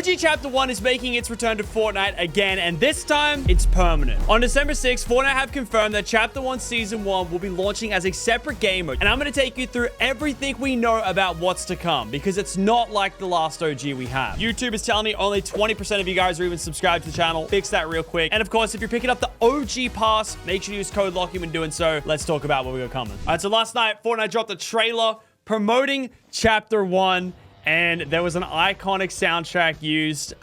OG Chapter 1 is making its return to Fortnite again, and this time, it's permanent. On December 6th, Fortnite have confirmed that Chapter 1 Season 1 will be launching as a separate game mode, and I'm going to take you through everything we know about what's to come, because it's not like the last OG we have. YouTube is telling me only 20% of you guys are even subscribed to the channel. Fix that real quick. And of course, if you're picking up the OG pass, make sure you use code Lachy when doing so. Let's talk about what we got coming. All right, so last night, Fortnite dropped a trailer promoting Chapter 1, and there was an iconic soundtrack used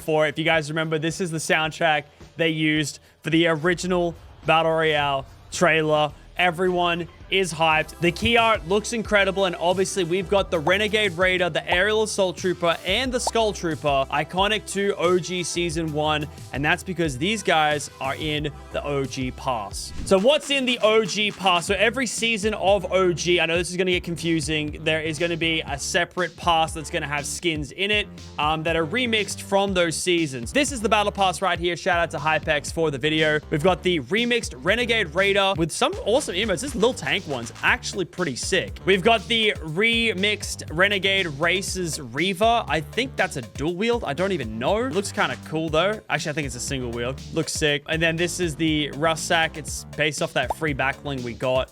for, if you guys remember, this is the soundtrack they used for the original Battle Royale trailer. Everyone is hyped. The key art looks incredible, and obviously we've got the Renegade Raider, the Aerial Assault Trooper, and the Skull Trooper, iconic to OG Season 1, and that's because these guys are in the OG Pass. So what's in the OG Pass? So every season of OG, I know this is going to get confusing, there is going to be a separate pass that's going to have skins in it that are remixed from those seasons. This is the Battle Pass right here. Shout out to Hypex for the video. We've got the remixed Renegade Raider with some awesome emotes. This little tank one's actually pretty sick. We've got the remixed Renegade Races Reaver. I think that's a dual wield. I don't even know. It looks kind of cool though. Actually, I think it's a single wield. Looks sick. And then this is the Russack. It's based off that free backbling we got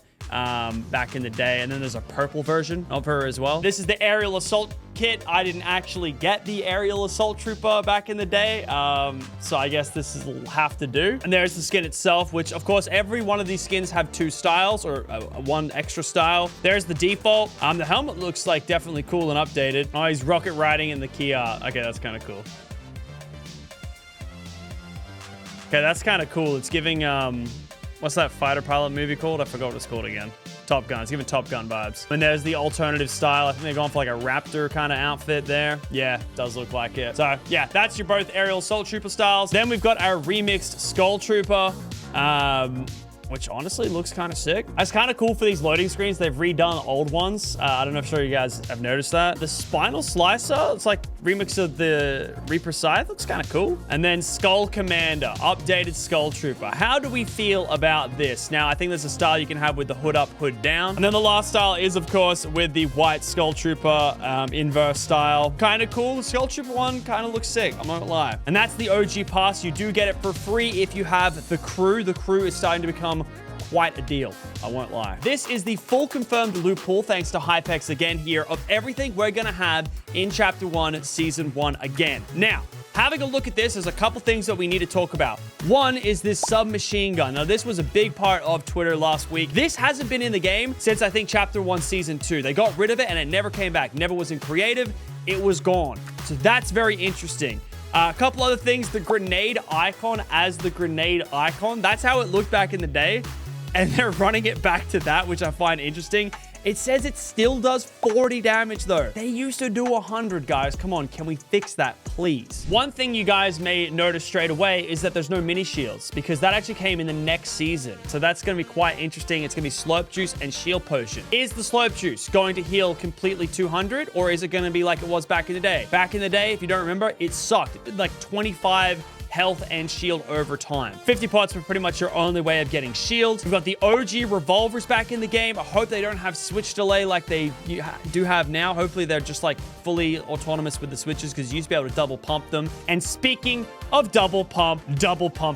back in the day. And then there's a purple version of her as well. This is the Aerial Assault Kit. I didn't actually get the Aerial Assault Trooper back in the day, so I guess this will have to do. And there's the skin itself, which of course every one of these skins have two styles, or one extra style. There's the default. The helmet looks like definitely cool and updated. Oh, he's rocket riding in the key art. Okay, that's kind of cool. Okay, that's kind of cool. It's giving what's that fighter pilot movie called? I forgot what it's called again. Top Gun. It's giving Top Gun vibes. And there's the alternative style. I think they're going for like a Raptor kind of outfit there. Yeah, does look like it. So yeah, that's your both Aerial Assault Trooper styles. Then we've got our remixed Skull Trooper, which honestly looks kind of sick. It's kind of cool for these loading screens. They've redone old ones. I don't know if you guys have noticed that. The Spinal Slicer, it's like remix of the Reaper Scythe. Looks kind of cool. And then Skull Commander, updated Skull Trooper. How do we feel about this? Now, I think there's a style you can have with the hood up, hood down. And then the last style is, of course, with the white Skull Trooper inverse style. Kind of cool. The Skull Trooper one kind of looks sick. I'm not gonna lie. And that's the OG pass. You do get it for free if you have the crew. The crew is starting to become quite a deal, I won't lie. This is the full confirmed loot pool, thanks to Hypex again here, of everything we're gonna have in Chapter 1, Season 1 again. Now, having a look at this, there's a couple things that we need to talk about. One is this submachine gun. Now, this was a big part of Twitter last week. This hasn't been in the game since, I think, Chapter 1, Season 2. They got rid of it, and it never came back. Never was in creative. It was gone. So that's very interesting. A couple other things. The grenade icon as the grenade icon. That's how it looked back in the day. And they're running it back to that, which I find interesting. It says it still does 40 damage, though. They used to do 100, guys. Come on, can we fix that, please? One thing you guys may notice straight away is that there's no mini shields, because that actually came in the next season. So that's going to be quite interesting. It's going to be Slurp Juice and Shield Potion. Is the Slurp Juice going to heal completely 200, or is it going to be like it was back in the day? Back in the day, if you don't remember, it sucked. It did like 25 health and shield over time. 50 pots were pretty much your only way of getting shields. We've got the OG revolvers back in the game. I hope they don't have switch delay like they do have now. Hopefully they're just like fully autonomous with the switches, because you used to be able to double pump them. And speaking of double pump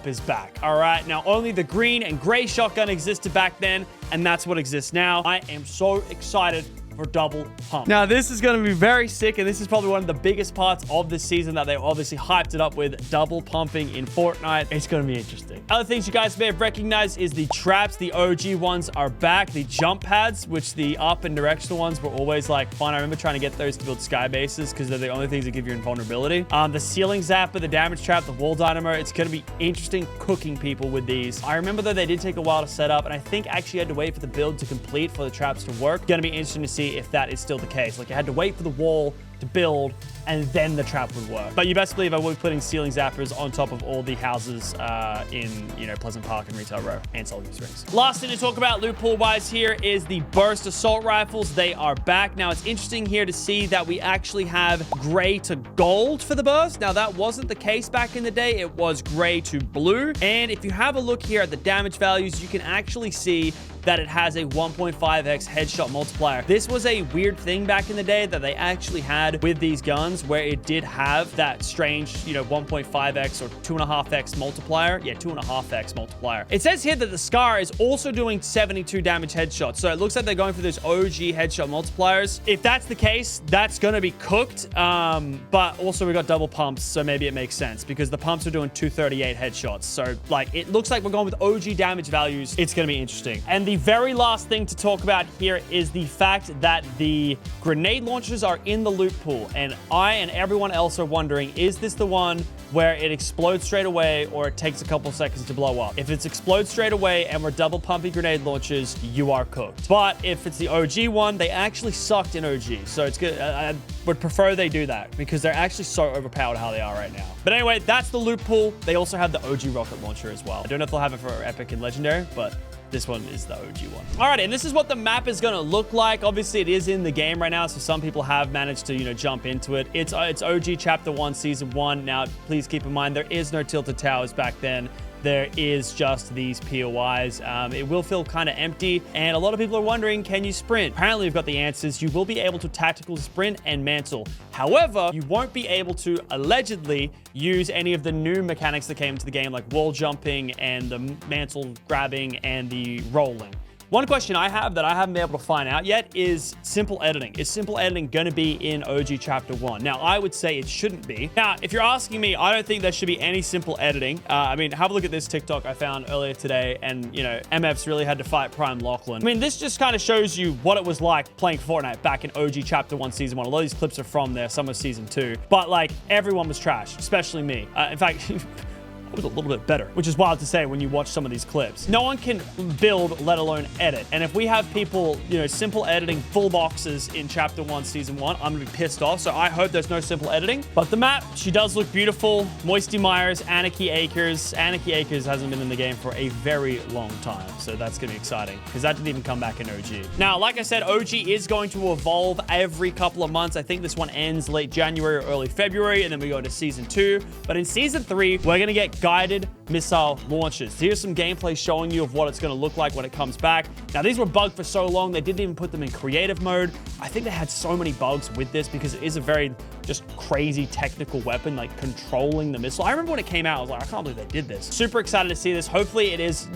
is back. All right, now only the green and gray shotgun existed back then, and that's what exists now. I am so excited for double pump. Now, this is going to be very sick, and this is probably one of the biggest parts of this season that they obviously hyped it up with, double pumping in Fortnite. It's going to be interesting. Other things you guys may have recognized is the traps. The OG ones are back. The jump pads, which the up and directional ones were always like fun. I remember trying to get those to build sky bases, because they're the only things that give you invulnerability. The ceiling zapper, the damage trap, the wall dynamo. It's going to be interesting cooking people with these. I remember though they did take a while to set up, and I think actually had to wait for the build to complete for the traps to work. Going to be interesting to see if that is still the case. Like, you had to wait for the wall to build, and then the trap would work. But you best believe I will be putting ceiling zappers on top of all the houses in, Pleasant Park and Retail Row and Sullivan Springs. Last thing to talk about loot pool wise here is the burst assault rifles. They are back. Now, it's interesting here to see that we actually have gray to gold for the burst. Now, that wasn't the case back in the day. It was gray to blue. And if you have a look here at the damage values, you can actually see that it has a 1.5x headshot multiplier. This was a weird thing back in the day that they actually had with these guns. ones where it did have that strange, 1.5x or 2.5x multiplier. Yeah, 2.5x multiplier. It says here that the Scar is also doing 72 damage headshots. So it looks like they're going for those OG headshot multipliers. If that's the case, that's going to be cooked. But also we got double pumps, so maybe it makes sense because the pumps are doing 238 headshots. So like, it looks like we're going with OG damage values. It's going to be interesting. And the very last thing to talk about here is the fact that the grenade launchers are in the loot pool. And I and everyone else are wondering, is this the one where it explodes straight away or it takes a couple seconds to blow up? If it's explodes straight away and we're double pumping grenade launchers, you are cooked. But if it's the OG one, they actually sucked in OG. So it's good. I would prefer they do that because they're actually so overpowered how they are right now. But anyway, that's the loot pool. They also have the OG rocket launcher as well. I don't know if they'll have it for Epic and Legendary, but this one is the OG one. All right, and this is what the map is gonna look like. Obviously, it is in the game right now, so some people have managed to, jump into it. It's OG Chapter 1, Season 1. Now, please keep in mind, there is no Tilted Towers back then. There is just these POIs. It will feel kind of empty, and a lot of people are wondering, can you sprint? Apparently, we've got the answers. You will be able to tactical sprint and mantle. However, you won't be able to, allegedly, use any of the new mechanics that came into the game, like wall jumping and the mantle grabbing and the rolling. One question I have that I haven't been able to find out yet is simple editing. Is simple editing going to be in OG Chapter 1? Now, I would say it shouldn't be. Now, if you're asking me, I don't think there should be any simple editing. I mean, have a look at this TikTok I found earlier today, and, MF's really had to fight Prime Lachlan. I mean, this just kind of shows you what it was like playing Fortnite back in OG Chapter 1, Season 1. A lot of these clips are from there. Some are Season 2. But, like, everyone was trash, especially me. In fact... I was a little bit better, which is wild to say when you watch some of these clips. No one can build, let alone edit. And if we have people, simple editing full boxes in Chapter 1, Season 1, I'm gonna be pissed off. So I hope there's no simple editing. But the map, she does look beautiful. Moisty Myers, Anarchy Acres. Anarchy Acres hasn't been in the game for a very long time. So that's gonna be exciting because that didn't even come back in OG. Now, like I said, OG is going to evolve every couple of months. I think this one ends late January or early February, and then we go to Season 2. But in Season 3, we're gonna get guided missile launches. Here's some gameplay showing you of what it's going to look like when it comes back. Now, these were bugged for so long, they didn't even put them in creative mode. I think they had so many bugs with this because it is a very just crazy technical weapon, like controlling the missile. I remember when it came out, I was like, I can't believe they did this. Super excited to see this. Hopefully it is,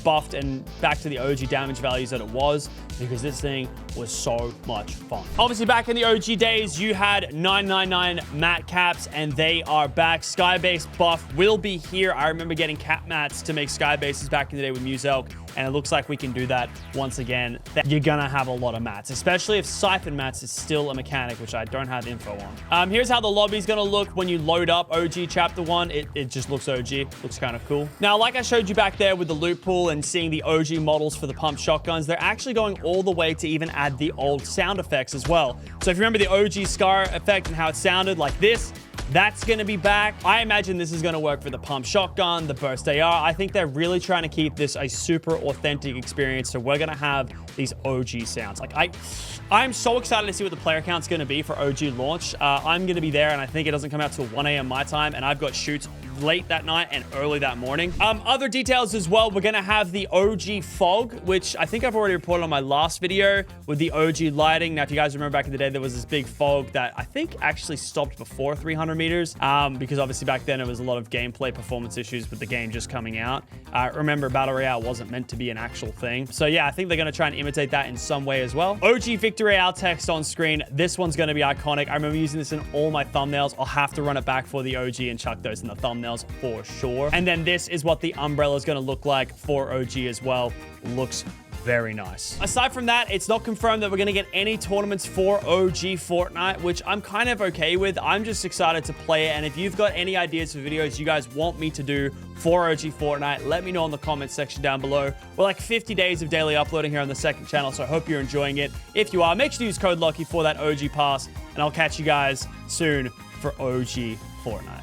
buffed and back to the OG damage values that it was, because this thing was so much fun. Obviously, back in the OG days, you had 999 mat caps, and they are back. Skybase buff will be here. I remember getting cap mats to make sky bases back in the day with Muselk, and it looks like we can do that once again. You're gonna have a lot of mats, especially if siphon mats is still a mechanic, which I don't have info on. Here's how the lobby's gonna look when you load up OG Chapter 1. It just looks OG, looks kind of cool. Now, like I showed you back there with the loot pool and seeing the OG models for the pump shotguns, they're actually going all the way to even add the old sound effects as well. So if you remember the OG Scar effect and how it sounded like this, that's going to be back. I imagine this is going to work for the pump shotgun, the burst AR. I think they're really trying to keep this a super authentic experience. So we're going to have these OG sounds. Like I'm so excited to see what the player count's going to be for OG launch. I'm going to be there, and I think it doesn't come out till 1 a.m. my time, and I've got shoots late that night and early that morning. Other details as well, we're going to have the OG fog, which I think I've already reported on my last video with the OG lighting. Now, if you guys remember back in the day, there was this big fog that I think actually stopped before 300 meters, because obviously back then it was a lot of gameplay performance issues with the game just coming out. Remember, Battle Royale wasn't meant to be an actual thing. So yeah, I think they're going to try and imitate that in some way as well. OG Victory Royale text on screen. This one's going to be iconic. I remember using this in all my thumbnails. I'll have to run it back for the OG and chuck those in the thumbnails for sure. And then this is what the umbrella is going to look like for OG as well. Looks very nice. Aside from that, it's not confirmed that we're going to get any tournaments for OG Fortnite, which I'm kind of okay with. I'm just excited to play it. And if you've got any ideas for videos you guys want me to do for OG Fortnite, let me know in the comments section down below. We're like 50 days of daily uploading here on the second channel, so I hope you're enjoying it. If you are, make sure to use code Lachy for that OG pass, and I'll catch you guys soon for OG Fortnite.